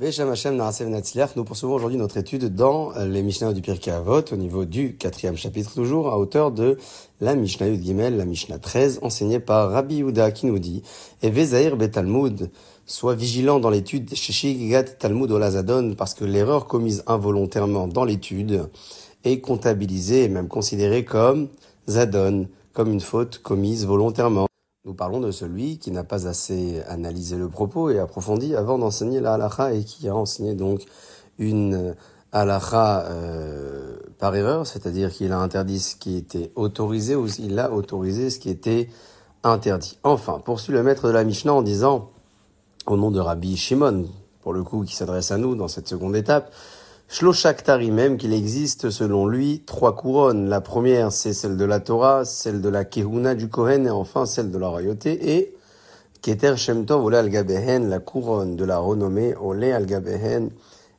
Beshem Hashem Narasev Natzliach, nous poursuivons aujourd'hui notre étude dans les Mishnayot du Pirkei Avot, au niveau du 4e chapitre toujours, à hauteur de la Mishnah Yud Gimel, la Mishnah 13, enseignée par Rabbi Yehuda qui nous dit « Et Vezair Betalmud, sois vigilant dans l'étude, Sheshigat Talmud Olazadon, parce que l'erreur commise involontairement dans l'étude est comptabilisée et même considérée comme Zadon, comme une faute commise volontairement. » Nous parlons de celui qui n'a pas assez analysé le propos et approfondi avant d'enseigner la halakha et qui a enseigné donc une halakha par erreur, c'est-à-dire qu'il a interdit ce qui était autorisé ou il a autorisé ce qui était interdit. Enfin, poursuit le maître de la Mishnah en disant, au nom de Rabbi Shimon, pour le coup qui s'adresse à nous dans cette seconde étape, Shloshak Tarimem, qu'il existe selon lui 3 couronnes. La première, c'est celle de la Torah, celle de la Kehuna du Kohen et enfin celle de la royauté. Et Keter Shem Tov Olé Al-Gabehen, la couronne de la renommée Olé Al-Gabehen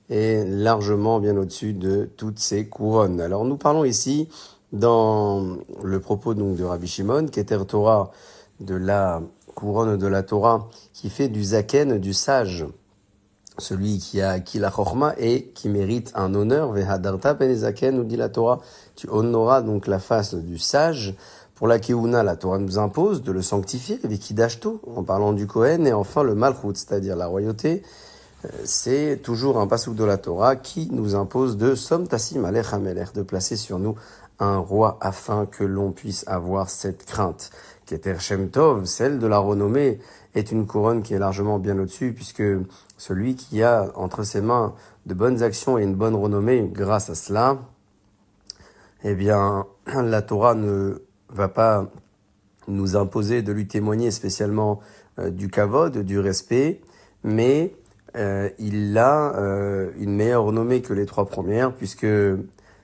est largement bien au-dessus de toutes ces couronnes. Alors nous parlons ici dans le propos donc de Rabbi Shimon, Keter Torah, de la couronne de la Torah qui fait du Zaken, du sage, celui qui a acquis la chorma et qui mérite un honneur, vehadarta penezaken, nous dit la Torah, tu honoras donc la face du sage. Pour la keuna, la Torah nous impose de le sanctifier, vikidashto, en parlant du Kohen, et enfin le malchut, c'est-à-dire la royauté. C'est toujours un passouk de la Torah qui nous impose de som tassim alech hamelech, de placer sur nous un roi afin que l'on puisse avoir cette crainte. Keter Shem Tov, celle de la renommée, est une couronne qui est largement bien au-dessus puisque celui qui a entre ses mains de bonnes actions et une bonne renommée grâce à cela, eh bien, la Torah ne va pas nous imposer de lui témoigner spécialement du kavod, du respect, mais il a une meilleure renommée que les 3 premières puisque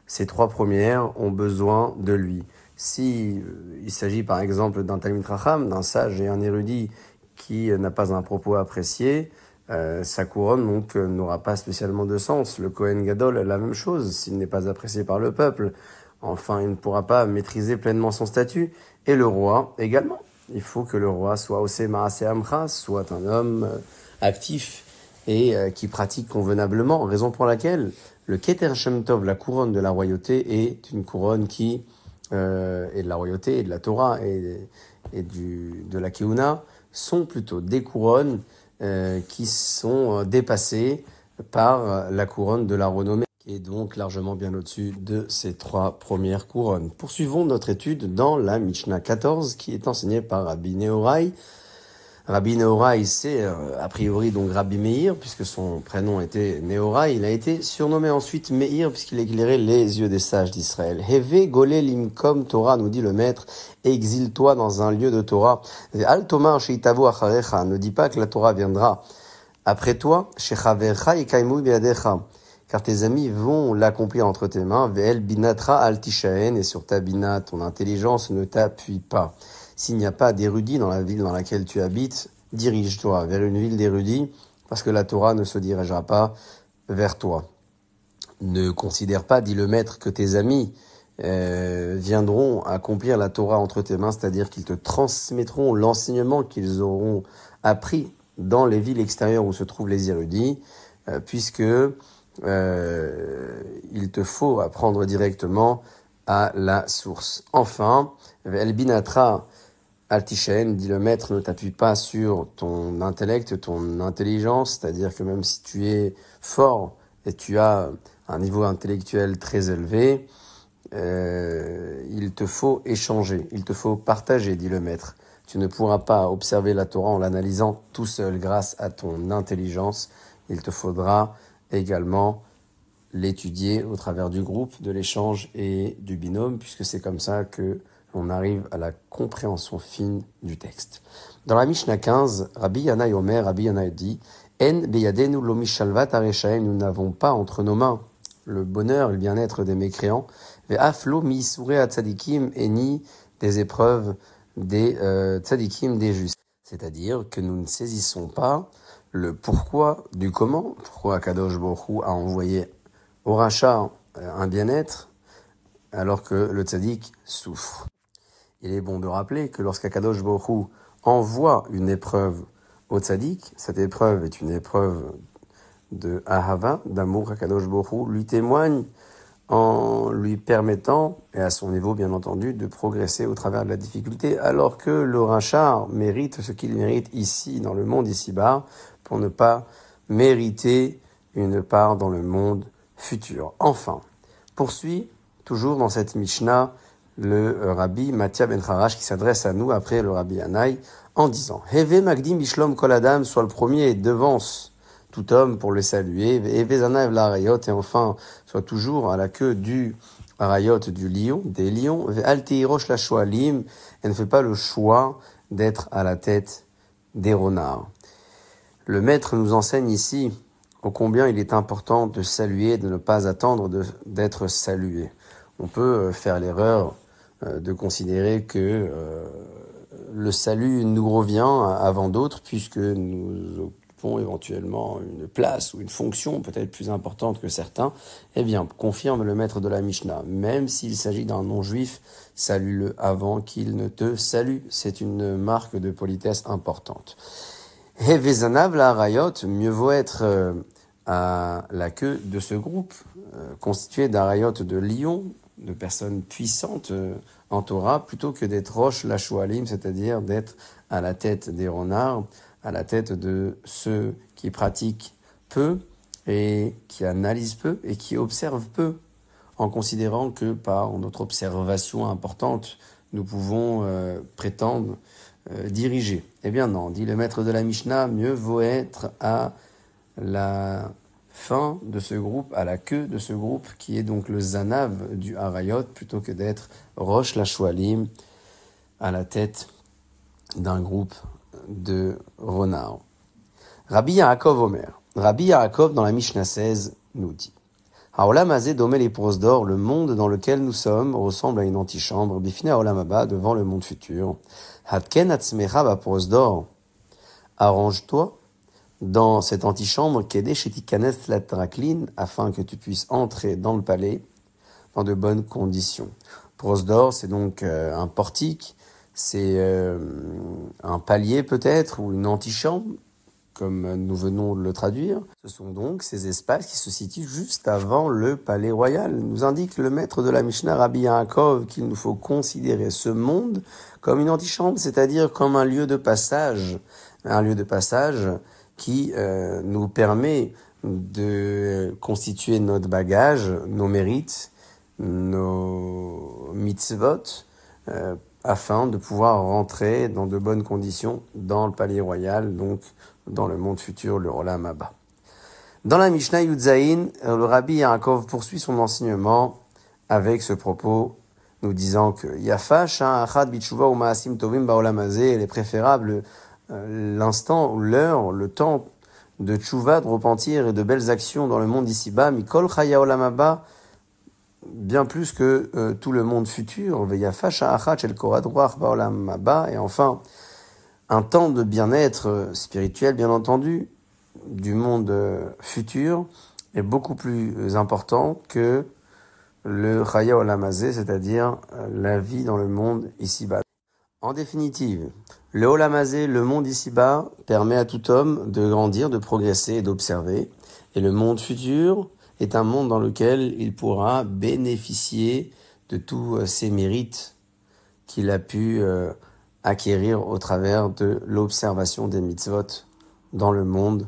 ces 3 premières ont besoin de lui. Si il s'agit par exemple d'un Talmid Chacham, d'un sage et un érudit qui n'a pas un propos apprécié, sa couronne donc n'aura pas spécialement de sens. Le Kohen Gadol, la même chose, s'il n'est pas apprécié par le peuple. Enfin, il ne pourra pas maîtriser pleinement son statut. Et le roi également. Il faut que le roi soit Oseh Maaseh Amcha, soit un homme actif et qui pratique convenablement, raison pour laquelle le Keter Shem Tov, la couronne de la royauté, est une couronne qui et de la royauté et de la Torah et de la Keuna sont plutôt des couronnes qui sont dépassées par la couronne de la renommée, qui est donc largement bien au-dessus de ces 3 premières couronnes. Poursuivons notre étude dans la Mishnah 14, qui est enseignée par Rabbi Nehorai. Rabbi Nehorai, c'est a priori donc Rabbi Meir, puisque son prénom était Nehorai. Il a été surnommé ensuite Meir, puisqu'il éclairait les yeux des sages d'Israël. Heve golé limkom Torah, nous dit le maître, exile-toi dans un lieu de Torah. Al tomar sheitavu acharecha, ne dis pas que la Torah viendra après toi, shechavercha yekaimu beadecha, car tes amis vont l'accomplir entre tes mains. Ve'el binatra al tishaen, et sur ta bina, ton intelligence ne t'appuie pas. S'il n'y a pas d'érudits dans la ville dans laquelle tu habites, dirige-toi vers une ville d'érudits, parce que la Torah ne se dirigera pas vers toi. Ne considère pas, dit le maître, que tes amis viendront accomplir la Torah entre tes mains, c'est-à-dire qu'ils te transmettront l'enseignement qu'ils auront appris dans les villes extérieures où se trouvent les érudits, puisque il te faut apprendre directement à la source. Enfin, El binatra Altishaen, dit le maître, ne t'appuie pas sur ton intellect, ton intelligence, c'est-à-dire que même si tu es fort et tu as un niveau intellectuel très élevé, il te faut échanger, il te faut partager, dit le maître. Tu ne pourras pas observer la Torah en l'analysant tout seul grâce à ton intelligence. Il te faudra également l'étudier au travers du groupe, de l'échange et du binôme, puisque c'est comme ça que on arrive à la compréhension fine du texte. Dans la Mishnah 15, Rabbi Yana Yomer, Rabbi Yana dit, En beyadenu lo mishalvat areshaim, nous n'avons pas entre nos mains le bonheur et le bien-être des mécréants, ve'af lo mi isurei tzadikim, et ni des épreuves des tzadikim, des justes. C'est-à-dire que nous ne saisissons pas le pourquoi du comment, pourquoi Kadosh Baruch Hu a envoyé au rachat un bien-être alors que le tzadik souffre. Il est bon de rappeler que lorsqu'Akadosh Baruch Hu envoie une épreuve au tzadik, cette épreuve est une épreuve de Ahava, d'amour qu'Akadosh Baruch Hu lui témoigne en lui permettant, et à son niveau bien entendu, de progresser au travers de la difficulté, alors que le rachar mérite ce qu'il mérite ici, dans le monde ici-bas, pour ne pas mériter une part dans le monde futur. Enfin, poursuit, toujours dans cette Mishnah, le Rabbi Mathia Ben Harash qui s'adresse à nous après le Rabbi Anaï en disant « Heve Magdim Bishlom Kol Adam, soit le premier et devance tout homme pour le saluer, Heve Zanav la Arayot, et enfin, soit toujours à la queue du Arayot, du lion, des lions, Altei Rosh la Shoalim, et ne fait pas le choix d'être à la tête des renards. » Le maître nous enseigne ici ô combien il est important de saluer, de ne pas attendre d'être salué. On peut faire l'erreur de considérer que le salut nous revient avant d'autres, puisque nous occupons éventuellement une place ou une fonction peut-être plus importante que certains. Eh bien, confirme le maître de la Mishnah, même s'il s'agit d'un non-juif, salue-le avant qu'il ne te salue. C'est une marque de politesse importante. Hevezanav la Arayot, mieux vaut être à la queue de ce groupe, constitué d'Arayot de lions, de personnes puissantes en Torah, plutôt que d'être Rosh la Shoalim, c'est-à-dire d'être à la tête des renards, à la tête de ceux qui pratiquent peu et qui analysent peu et qui observent peu, en considérant que par notre observation importante, nous pouvons prétendre diriger. Eh bien non, dit le maître de la Mishnah, mieux vaut être à la fin de ce groupe, à la queue de ce groupe, qui est donc le Zanav du Harayot, plutôt que d'être Rosh la Shoalim, à la tête d'un groupe de renards. Rabbi Yaakov Omer. Rabbi Yaakov, dans la Mishnah 16, nous dit Haolam Hazeh domé les prosdor, le monde dans lequel nous sommes ressemble à une antichambre, bifine Haolam Haba, devant le monde futur. Hatken atzmecha ba prosdor, arrange-toi dans cette antichambre, Kedesh etikanes latraklin, afin que tu puisses entrer dans le palais dans de bonnes conditions. Prosdor, c'est donc un portique, c'est un palier peut-être, ou une antichambre, comme nous venons de le traduire. Ce sont donc ces espaces qui se situent juste avant le palais royal. Nous indique le maître de la Mishnah, Rabbi Yaakov, qu'il nous faut considérer ce monde comme une antichambre, c'est-à-dire comme un lieu de passage qui nous permet de constituer notre bagage, nos mérites, nos mitzvot, afin de pouvoir rentrer dans de bonnes conditions dans le palais royal, donc dans le monde futur, le Olam Haba. Dans la Mishnah Yudzaïn, le Rabbi Yaakov poursuit son enseignement avec ce propos, nous disant que Yafa Shah Achad Bitshuva Umaasim Tovim Baolam Hazeh, il est préférable l'instant ou l'heure, le temps de tchouva, de repentir et de belles actions dans le monde ici-bas, Mikol Chaya Olam Haba, bien plus que tout le monde futur, Veyafa Sha'achat Shel Korad Ruach Baolam Haba, et enfin, un temps de bien-être spirituel, bien entendu, du monde futur, est beaucoup plus important que le Chaya Olam Hazeh, c'est-à-dire la vie dans le monde ici-bas. En définitive, le Olam Hazeh, le monde ici-bas, permet à tout homme de grandir, de progresser et d'observer. Et le monde futur est un monde dans lequel il pourra bénéficier de tous ses mérites qu'il a pu acquérir au travers de l'observation des mitzvot dans le monde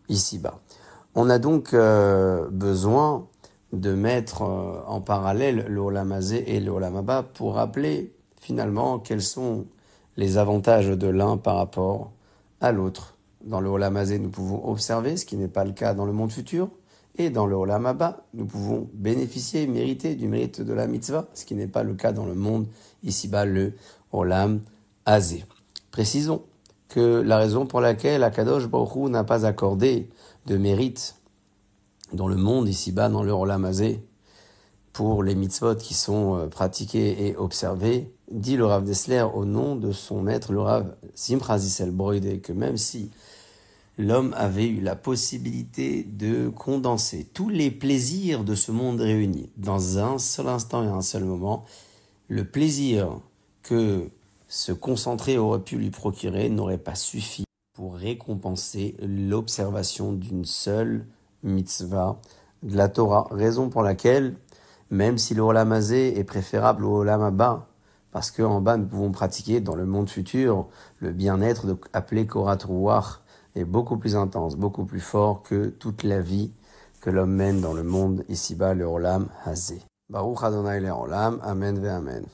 ici-bas. On a donc besoin de mettre en parallèle le Olam Hazeh et le Olam Haba pour rappeler finalement quels sont les avantages de l'un par rapport à l'autre. Dans le Olam Hazeh, nous pouvons observer, ce qui n'est pas le cas dans le monde futur, et dans le Olam Haba, nous pouvons bénéficier, mériter du mérite de la mitzvah, ce qui n'est pas le cas dans le monde ici-bas, le Olam Hazeh. Précisons que la raison pour laquelle Akadosh Baruch Hu n'a pas accordé de mérite dans le monde ici-bas, dans le Olam Hazeh, pour les mitzvot qui sont pratiqués et observés, dit le Rav Dessler au nom de son maître, le Rav Simcha Zissel Broide, que même si l'homme avait eu la possibilité de condenser tous les plaisirs de ce monde réuni dans un seul instant et un seul moment, le plaisir que se concentrer aurait pu lui procurer n'aurait pas suffi pour récompenser l'observation d'une seule mitzvah de la Torah. Raison pour laquelle, même si le Olam Hazé est préférable au Olam Haba, parce qu'en bas nous pouvons pratiquer dans le monde futur le bien-être appelé Korat Ruach est beaucoup plus intense, beaucoup plus fort que toute la vie que l'homme mène dans le monde ici-bas, le Olam Hazé. Baruch Adonai le Olam, Amen ve Amen.